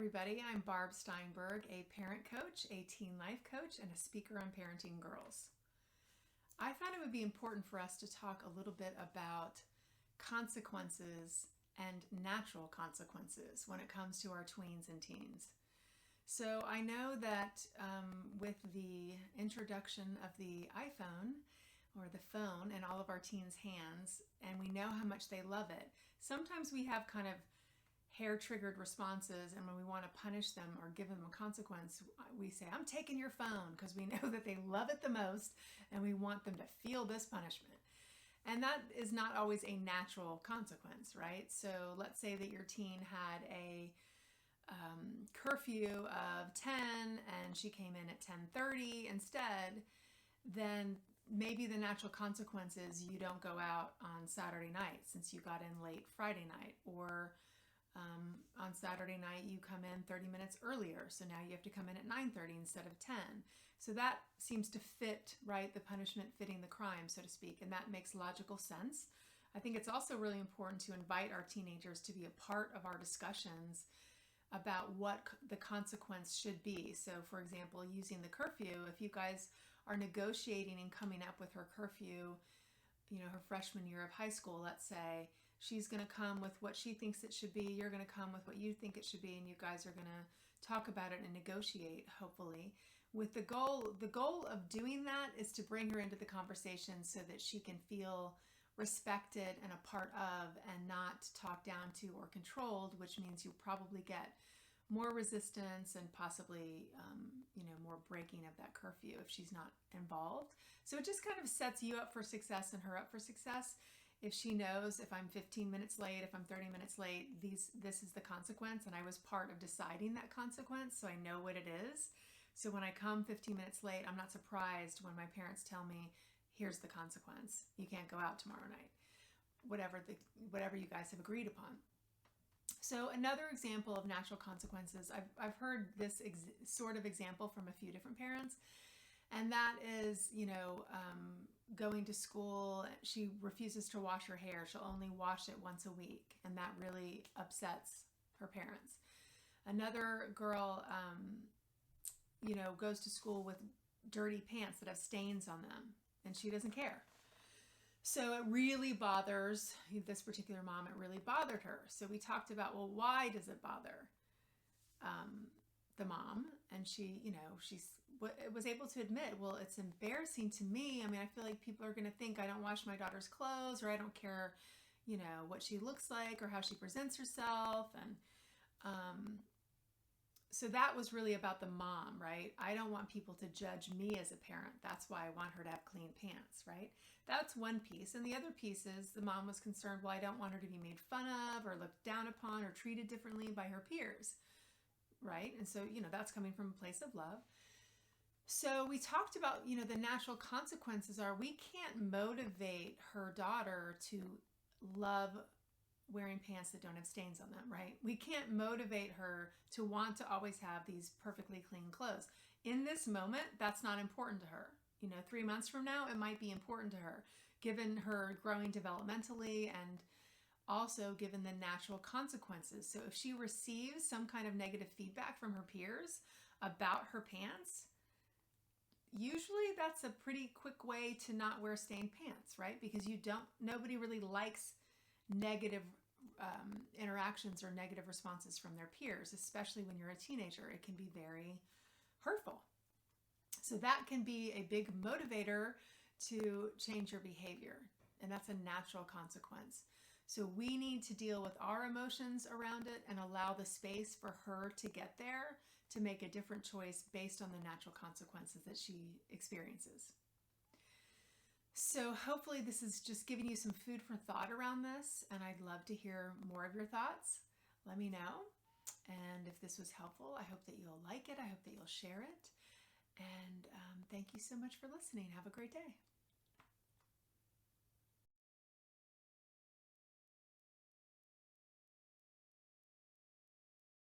everybody. I'm Barb Steinberg, a parent coach, a teen life coach, and a speaker on parenting girls. I thought it would be important for us to talk a little bit about consequences and natural consequences when it comes to our tweens and teens. So I know that with the introduction of the iPhone or the phone in all of our teens' hands, and we know how much they love it, sometimes we have kind of hair-triggered responses, and when we want to punish them or give them a consequence, we say, I'm taking your phone, because we know that they love it the most and we want them to feel this punishment. And that is not always a natural consequence, right? So let's say that your teen had a curfew of 10 and she came in at 10:30 instead, then maybe the natural consequence is you don't go out on Saturday night since you got in late Friday night, or on Saturday night you come in 30 minutes earlier, so now you have to come in at 9:30 instead of 10. So that seems to fit, right, the punishment fitting the crime, so to speak, and that makes logical sense. I think it's also really important to invite our teenagers to be a part of our discussions about what the consequence should be. So for example, using the curfew, if you guys are negotiating and coming up with her curfew, her freshman year of high school, let's say, she's going to come with what she thinks it should be, you're going to come with what you think it should be, and you guys are going to talk about it and negotiate, hopefully, with the goal of doing that is to bring her into the conversation so that she can feel respected and a part of, and not talked down to or controlled, which means you probably get more resistance and possibly, more breaking of that curfew if she's not involved. So it just kind of sets you up for success and her up for success. If she knows, if I'm 15 minutes late, if I'm 30 minutes late, this is the consequence, and I was part of deciding that consequence, so I know what it is. So when I come 15 minutes late, I'm not surprised when my parents tell me, here's the consequence. You can't go out tomorrow night. Whatever you guys have agreed upon. So another example of natural consequences, I've heard this sort of example from a few different parents, and that is, going to school, she refuses to wash her hair. She'll only wash it once a week, and that really upsets her parents. Another girl, goes to school with dirty pants that have stains on them, and she doesn't care. So it really bothers this particular mom. It really bothered her. So we talked about, well, why does it bother the mom? And she was able to admit, well, it's embarrassing to me. I mean, I feel like people are going to think I don't wash my daughter's clothes, or I don't care, what she looks like or how she presents herself. And so that was really about the mom, right? I don't want people to judge me as a parent. That's why I want her to have clean pants, right? That's one piece. And the other piece is the mom was concerned, well, I don't want her to be made fun of or looked down upon or treated differently by her peers, right? And so, that's coming from a place of love. So we talked about, the natural consequences are we can't motivate her daughter to love wearing pants that don't have stains on them, right? We can't motivate her to want to always have these perfectly clean clothes. In this moment, that's not important to her. 3 months from now, it might be important to her, given her growing developmentally and also given the natural consequences. So if she receives some kind of negative feedback from her peers about her pants, usually that's a pretty quick way to not wear stained pants, right? Because nobody really likes negative interactions or negative responses from their peers, especially when you're a teenager. It can be very hurtful. So that can be a big motivator to change your behavior, and that's a natural consequence. So we need to deal with our emotions around it and allow the space for her to get there to make a different choice based on the natural consequences that she experiences. So hopefully this is just giving you some food for thought around this, and I'd love to hear more of your thoughts. Let me know. And if this was helpful, I hope that you'll like it. I hope that you'll share it. And thank you so much for listening. Have a great day.